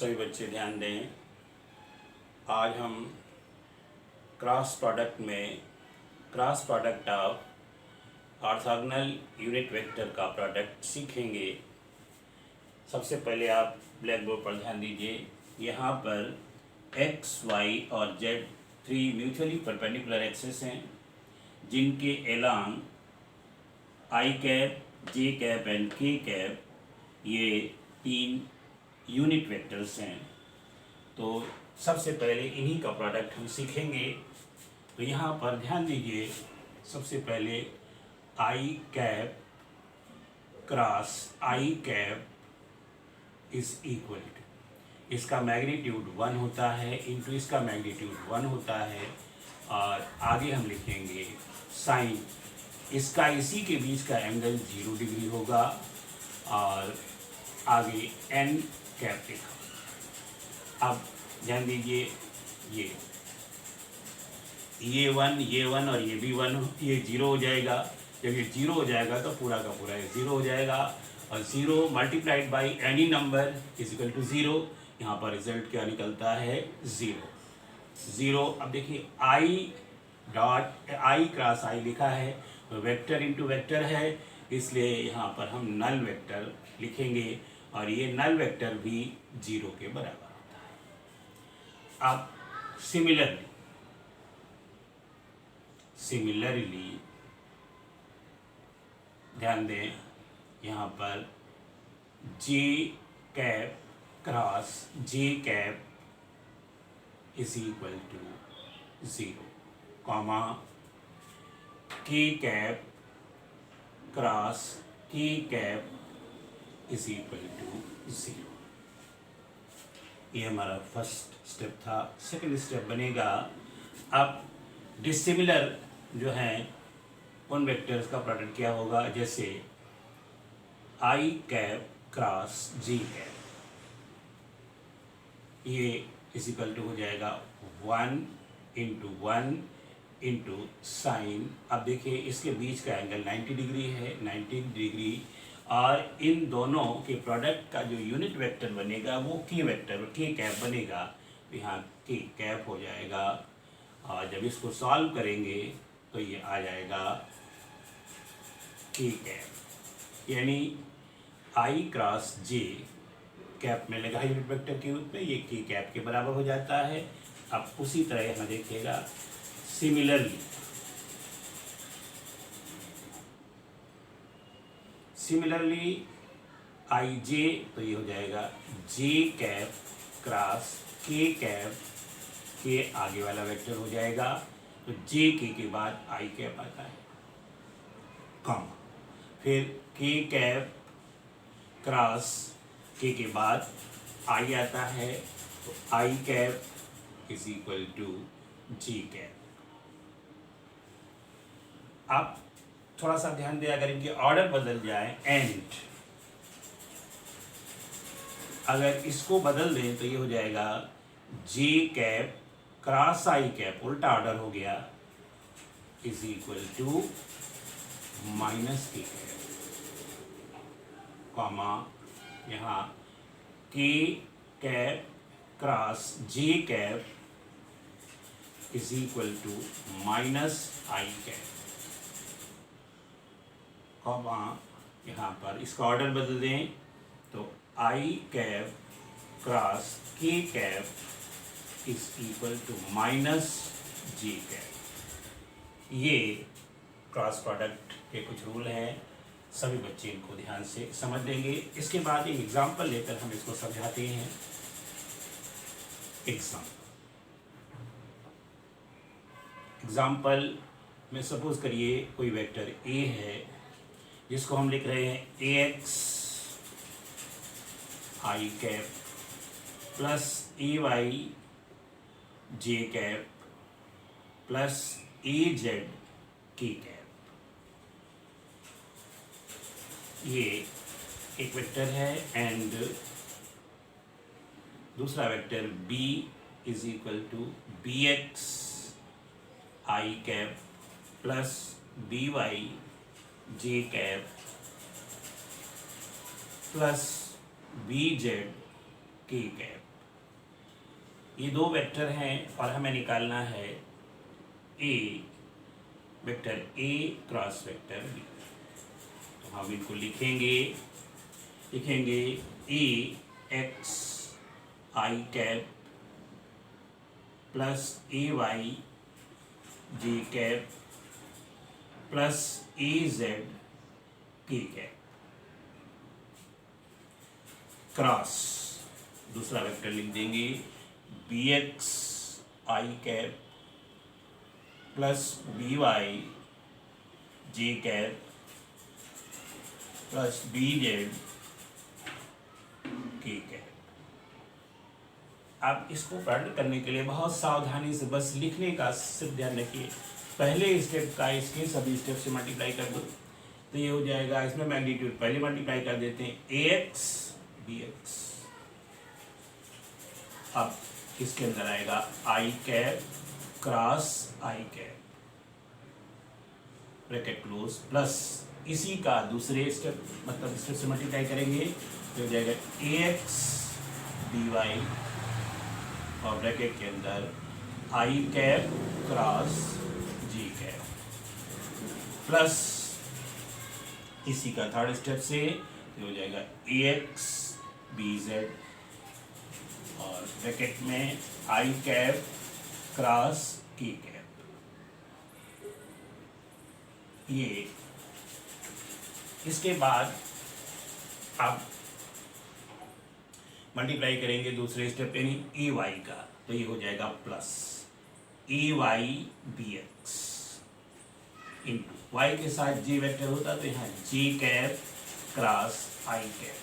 सभी बच्चे ध्यान दें। आज हम क्रॉस प्रोडक्ट में cross product of orthogonal unit vector का प्रोडक्ट सीखेंगे। सबसे पहले आप ब्लैक बोर्ड पर ध्यान दीजिए। यहाँ पर x, y और z 3 म्यूचुअली परपेंडिकुलर एक्सिस हैं जिनके along i cap, j cap and k cap ये 3 यूनिट वेक्टर्स हैं। तो सबसे पहले इन्हीं का प्रोडक्ट हम सीखेंगे। तो यहाँ पर ध्यान दीजिए, सबसे पहले i cap cross i cap is equal to, इसका मैग्नीट्यूड 1 होता है इंटू इसका मैग्नीट्यूड 1 होता है। और आगे हम लिखेंगे साइन, इसका इसी के बीच का एंगल 0 डिग्री होगा। और आगे n कैप लिखा। अब ध्यान दीजिए, ये 1 और ये भी 1, ये 0 हो जाएगा। जब ये 0 हो जाएगा तो पूरा का पूरा ये 0 हो जाएगा। और 0 multiplied by any number is equal to 0। यहाँ पर रिजल्ट क्या निकलता है? 0। अब देखिए i क्रॉस i लिखा है, तो वेक्टर इंटू वेक्टर है, इसलिए यहाँ पर हम नल वेक्टर लिखेंगे और ये नल वेक्टर भी 0 के बराबर होता है। अब सिमिलरली ध्यान दें, यहाँ पर j cap cross j cap is equal to 0, comma k cap cross k cap is equal to 0। ये हमारा फर्स्ट स्टेप था। सेकंड स्टेप बनेगा, अब डिसिमिलर जो हैं उन वेक्टर्स का प्रोडक्ट क्या होगा। जैसे i cap cross j cap, ये इज इक्वल टू हो जाएगा 1 इंटू 1 इंटू साइन। अब देखिए इसके बीच का एंगल 90 डिग्री है, 90 डिग्री। और इन दोनों के प्रोडक्ट का जो यूनिट वेक्टर बनेगा वो k वेक्टर k कैप बनेगा। तो यहाँ k कैप हो जाएगा। और जब इसको सॉल्व करेंगे तो ये आ जाएगा k कैप, यानी i क्रॉस j कैप में लगा यूनिट वेक्टर के रूप में, ये k कैप के बराबर हो जाता है। अब उसी तरह यहाँ देखिएगा, सिमिलरली i j, तो ये हो जाएगा j cap cross k cap, के आगे वाला वेक्टर हो जाएगा। तो j के बाद i कैप आता है, कॉमा फिर k कैप क्रॉस k के बाद i आता है, तो i cap is equal to j cap. आप थोड़ा सा ध्यान दें, अगर इनके ऑर्डर बदल जाए एंड अगर इसको बदल दें तो ये हो जाएगा j cap cross i cap, उल्टा ऑर्डर हो गया, is equal to minus k cap, comma यहाँ k cap cross j cap is equal to minus i cap, comma यहाँ पर इसका ऑर्डर बदल दें तो i cap cross k cap is equal to minus j cap. ये cross product के कुछ रूल हैं, सभी बच्चे इनको ध्यान से समझ लेंगे। इसके बाद एक एग्जाम्पल लेकर हम इसको समझाते हैं। एग्जाम्पल में सपोज करिए कोई वेक्टर a है जिसको हम लिख रहे हैं ax i cap plus ay j cap plus az k cap. ये एक वेक्टर है एंड दूसरा vector b is equal to bx i cap plus by j cap plus bz k cap. ये दो वेक्टर हैं और हमें निकालना है A vector A cross vector B. तो हम इनको लिखेंगे A X I cap plus A Y J cap plus A Z K cap cross दूसरा वेक्टर लिख देंगे B x I cap plus B Y J cap plus B Z K cap. आप इसको product करने के लिए बहुत सावधानी से बस लिखने का सिर्फ ध्यान रखिए। पहले स्टेप का इसके सभी स्टेप से मल्टीप्लाई कर दो तो ये हो जाएगा। इसमें मैग्नीट्यूड पहले मल्टीप्लाई कर देते हैं ए एक्स बी एक्स। अब इसके अंदर आएगा आई cap cross I cap bracket close plus इसी का दूसरे स्टेप मतलब स्टेप से मल्टीप्लाई करेंगे तो हो जाएगा ए एक्स बी वाई और ब्रैकेट के अंदर आई कैप क्रॉस जी कैप प्लस इसी का थर्ड स्टेप से हो जाएगा ए एक्स बी जेड और ब्रैकेट में आई कैप क्रॉस की कैप। ये इसके बाद आप मल्टीप्लाई करेंगे दूसरे स्टेप यानी ए वाई का तो ये हो जाएगा plus A Y B X into Y के साथ जी वेक्टर होता तो यहाँ J cap cross I cap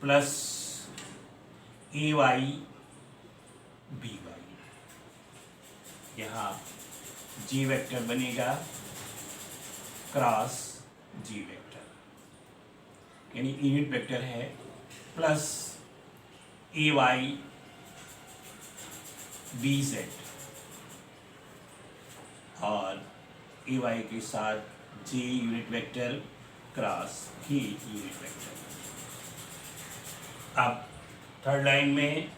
plus A Y B Y. यहाँ जी वेक्टर बनेगा क्रॉस जी वेक्टर यानी यूनिट वेक्टर है plus A Y B Z और ए वाई के साथ J unit vector cross K unit vector. अब third line में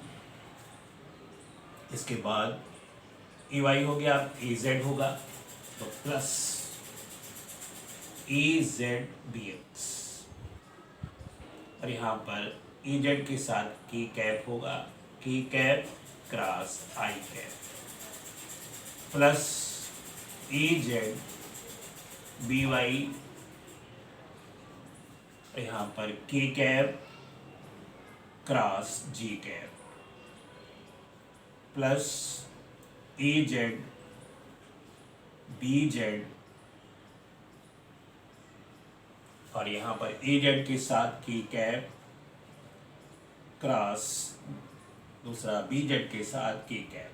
इसके बाद ए वाई हो गया अब ए जेड होगा तो plus A Z B x और यहाँ पर ए जेड के साथ की कैप होगा की cap cross I cap plus A Z B Y यहाँ पर के cap cross ji cap plus A Z B Z और यहाँ पर ए जेड के साथ की कैप क्रॉस दूसरा बी जेड के साथ की कैप।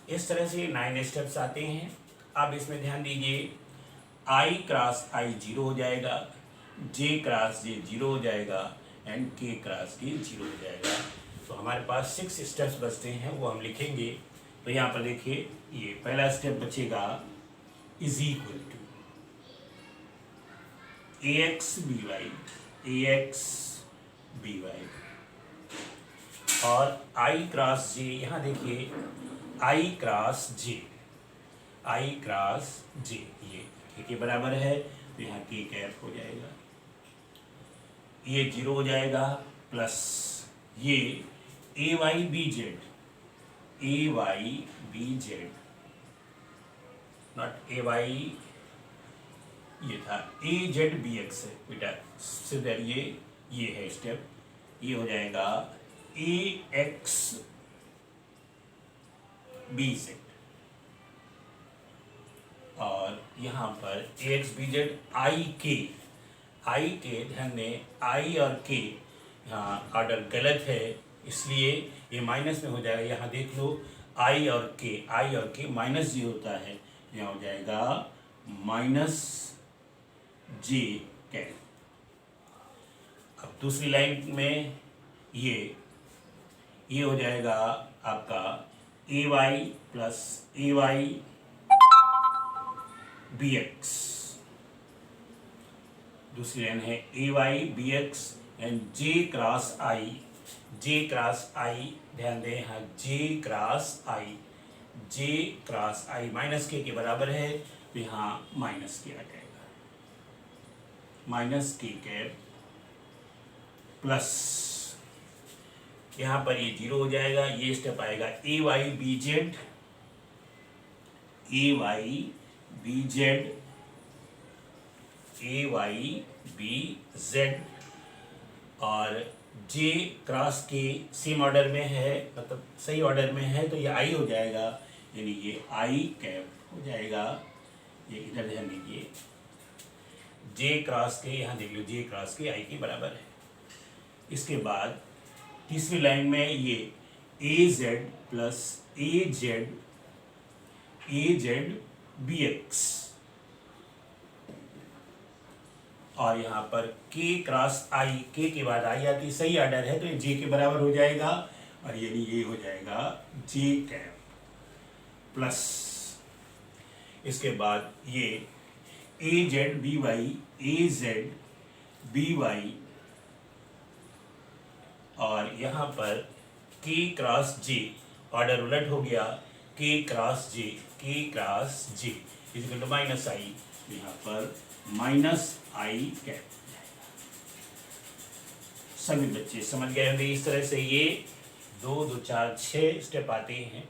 इस तरह से 9 स्टेप्स आते हैं। अब इसमें ध्यान दीजिए आई क्रॉस आई 0 हो जाएगा, जे क्रॉस जे 0 हो जाएगा एंड के क्रॉस के 0 हो जाएगा। तो हमारे पास 6 स्टेप्स बचते हैं वो हम लिखेंगे। तो यहाँ पर देखिए ये पहला स्टेप बचेगा is equal to A X B Y और आई क्रॉस जे। यहाँ देखिए आई क्रॉस जे ये के बराबर है तो यहाँ के कैप हो जाएगा, ये 0 हो जाएगा प्लस ये A Y B Z not A Y, ये था ए जेड बी एक्स है बेटा सिर्फ ये है स्टेप। ये हो जाएगा ए एक्स बी जेड और यहाँ पर ए एक्स बी जेड आई के ध्यान दें आई और के यहाँ ऑर्डर गलत है इसलिए ये माइनस में हो जाएगा। यहाँ देख लो आई और के माइनस जी होता है, यहाँ हो जाएगा माइनस जे कैप। अब दूसरी लाइन में ये हो जाएगा आपका A Y plus A Y B X. दूसरी लाइन है A Y B X and J cross I, J cross I ध्यान दें यहाँ J cross I, J cross I minus K बराबर है, तो यहाँ माइनस के आ जाएगा, माइनस के कैप प्लस यहाँ पर ये जीरो हो जाएगा, ये स्टेप आएगा ए वाई बी जेड, ए वाई बी जेड, ए वाई बी जेड, और जे क्रॉस के सेम ऑर्डर में है, मतलब सही ऑर्डर में है, तो ये आई हो जाएगा, यानी ये आई कैप हो जाएगा। ये इधर ध्यान दीजिए, जे क्रॉस के यहाँ देख लो, जे क्रॉस के आई के बराबर है। इसके बाद तीसरी लाइन में ये ए Z plus A Z B x, और यहाँ पर के क्रॉस आई, के बाद आई आती सही ऑर्डर है, तो ये जे के बराबर हो जाएगा, और ये हो जाएगा जे कैप प्लस, इसके बाद ये ए जेड बी वाई, ए जेड बी वाई, और यहाँ पर के क्रॉस जे, ऑर्डर उलट हो गया, के cross J, K cross J equal to minus I, यहाँ पर माइनस आई कैप। सभी बच्चे समझ गए होंगे। इस तरह से ये 2, 2, 4, 6 स्टेप आते हैं।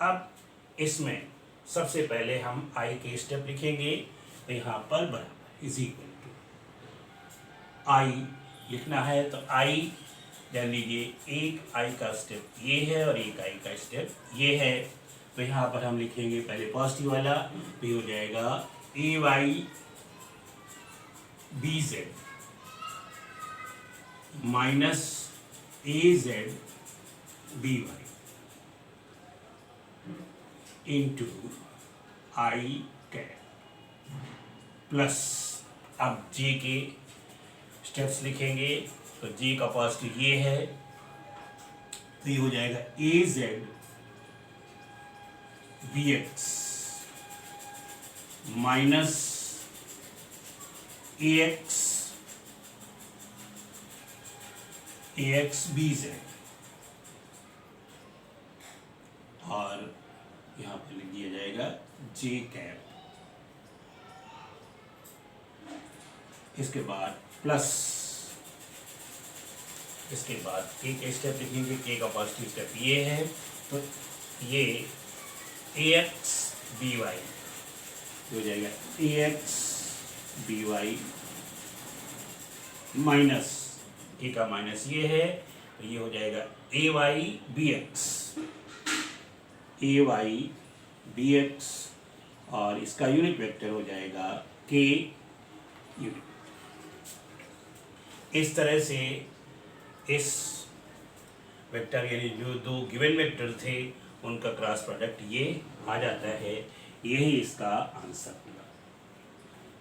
अब इसमें सबसे पहले हम आई के स्टेप लिखेंगे, तो यहाँ पर बराबर इज इक्वल टू आई लिखना है, तो आई जान लीजिए, एक आई का स्टेप ये है और एक आई का स्टेप ये है, तो यहाँ पर हम लिखेंगे पहले पॉजिटिव वाला, तो ये हो जाएगा ए वाई बी जेड माइनस ए जेड बी वाई इंटू आई कैप प्लस, अब जे के स्टेप्स लिखेंगे, तो जे का पॉजिटिव ये है, तो ये हो जाएगा ए जेड बी एक्स माइनस ए एक्स बी जेड, और यहाँ पर लिख दिया जाएगा जे कैप, इसके बाद प्लस, इसके बाद के स्टेप लिखेंगे, के का पॉजिटिव स्टेप ये है, तो ये ए एक्स बी वाई हो जाएगा, ए एक्स बी वाई माइनस, के का माइनस ये है, तो ये हो जाएगा ए वाई बी एक्स, ए वाई बी एक्स, और इसका यूनिट वेक्टर हो जाएगा के यूनिट। इस तरह से इस वेक्टर यानी जो दो गिवन वेक्टर थे उनका क्रॉस प्रोडक्ट ये आ जाता है, यही इसका आंसर होगा।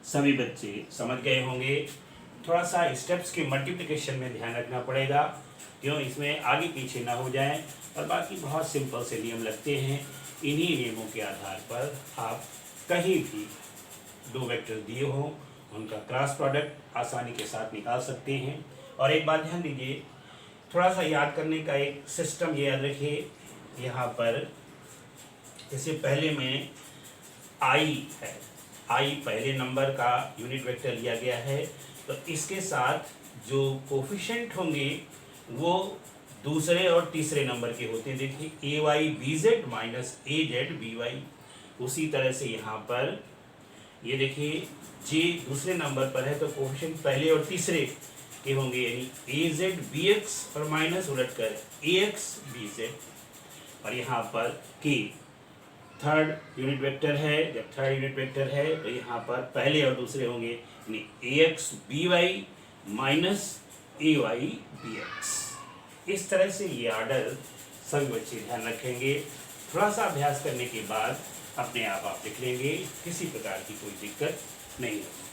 सभी बच्चे समझ गए होंगे। थोड़ा सा स्टेप्स के मल्टीप्लिकेशन में ध्यान रखना पड़ेगा, क्यों इसमें आगे पीछे ना हो जाए, और बाकी बहुत सिंपल से नियम लगते हैं। इन्हीं नियमों के आधार पर आप कहीं भी दो वेक्टर दिए हों उनका क्रॉस प्रोडक्ट आसानी के साथ निकाल सकते हैं। और एक बात ध्यान दीजिए, थोड़ा सा याद करने का एक सिस्टम याद रखिए। यहाँ पर जैसे पहले में आई है, आई पहले नंबर का यूनिट वेक्टर लिया गया है, तो इसके साथ जो कोफिशिएंट होंगे वो दूसरे और तीसरे नंबर के होते हैं। देखिए ए वाई बी जेड माइनस ए जेड बी वाई। उसी तरह से यहाँ पर ये देखिए जे दूसरे नंबर पर है, तो कोफिशिएंट पहले और तीसरे के होंगे, यानी ए जेड बी एक्स और माइनस उलट कर ए एक्स बी जेड। और यहाँ पर के थर्ड यूनिट वेक्टर है, जब थर्ड यूनिट वेक्टर है तो यहाँ पर पहले और दूसरे होंगे, यानी ए एक्स बी वाई माइनस ए वाई बी एक्स। इस तरह से ये ऑर्डर सभी बच्चे ध्यान रखेंगे। थोड़ा सा अभ्यास करने के बाद अपने आप लिख लेंगे, किसी प्रकार की कोई दिक्कत नहीं होगी।